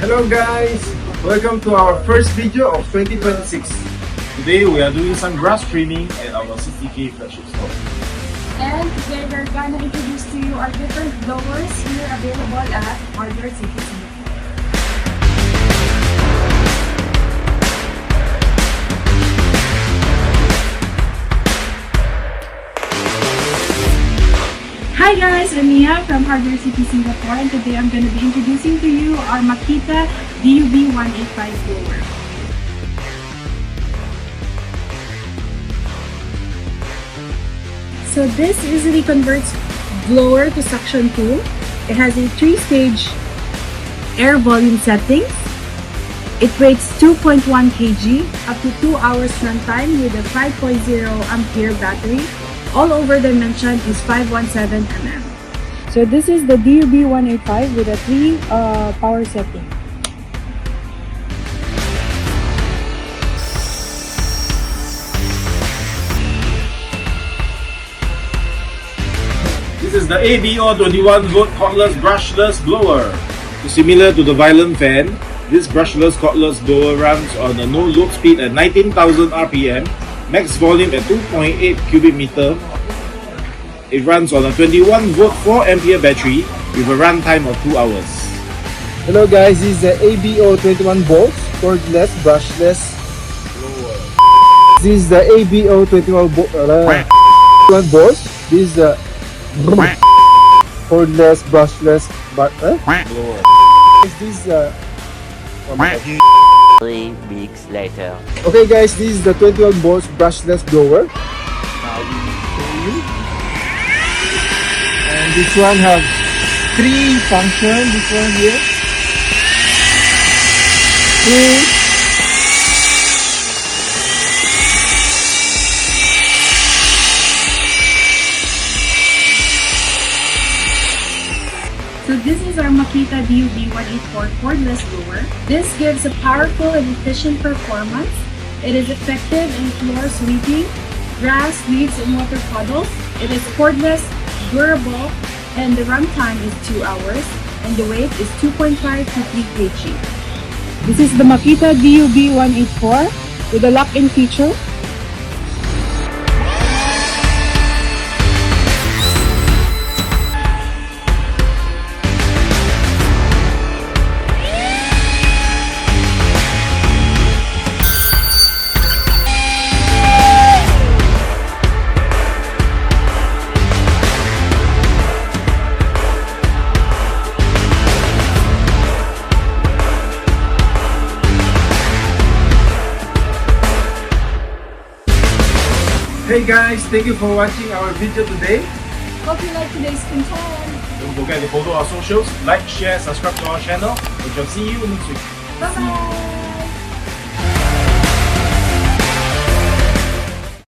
Hello guys! Welcome to our first video of 2026. Today we are doing some grass trimming at our CCK Flagship Store. And today we're gonna introduce to you our different blowers here available at Hardware CCK. Hi guys, I'm Mia from Hardware CCK Singapore, and today I'm going to be introducing to you our Makita DUB 185 blower. So this easily converts blower to suction tool. It has a 3-stage air volume settings. It rates 2.1 kg up to 2 hours runtime with a 5.0 ampere battery. All over dimension is 517 mm. So this is the DUB 185 with a 3 power setting. This is the ABO 21-volt cordless brushless blower. Similar to the Violent fan, this brushless cordless blower runs on a no load speed at 19,000 RPM, max volume at 2.8 cubic meter. It runs on a 21-volt 4 ampere battery with a runtime of 2 hours. Hello guys, this is the ABO 21 volts cordless brushless blower. This is the ABO 21 volts. This is the cordless brushless blower. This is 3 weeks later. Okay guys, this is the 21 volts brushless blower. Now we show you. And this one has 3 functions. This one here, 2, So this is our Makita DUB 184 cordless blower. This gives a powerful and efficient performance. It is effective in floor sweeping, grass, weeds, and water puddles. It is cordless, durable, and the runtime is 2 hours, and the weight is 2.5 to 3 kg. This is the Makita DUB 184 with a lock-in feature. Hey guys, thank you for watching our video today. Hope you like today's content. Don't forget to follow our socials, like, share, subscribe to our channel. We shall see you next week. Bye-bye!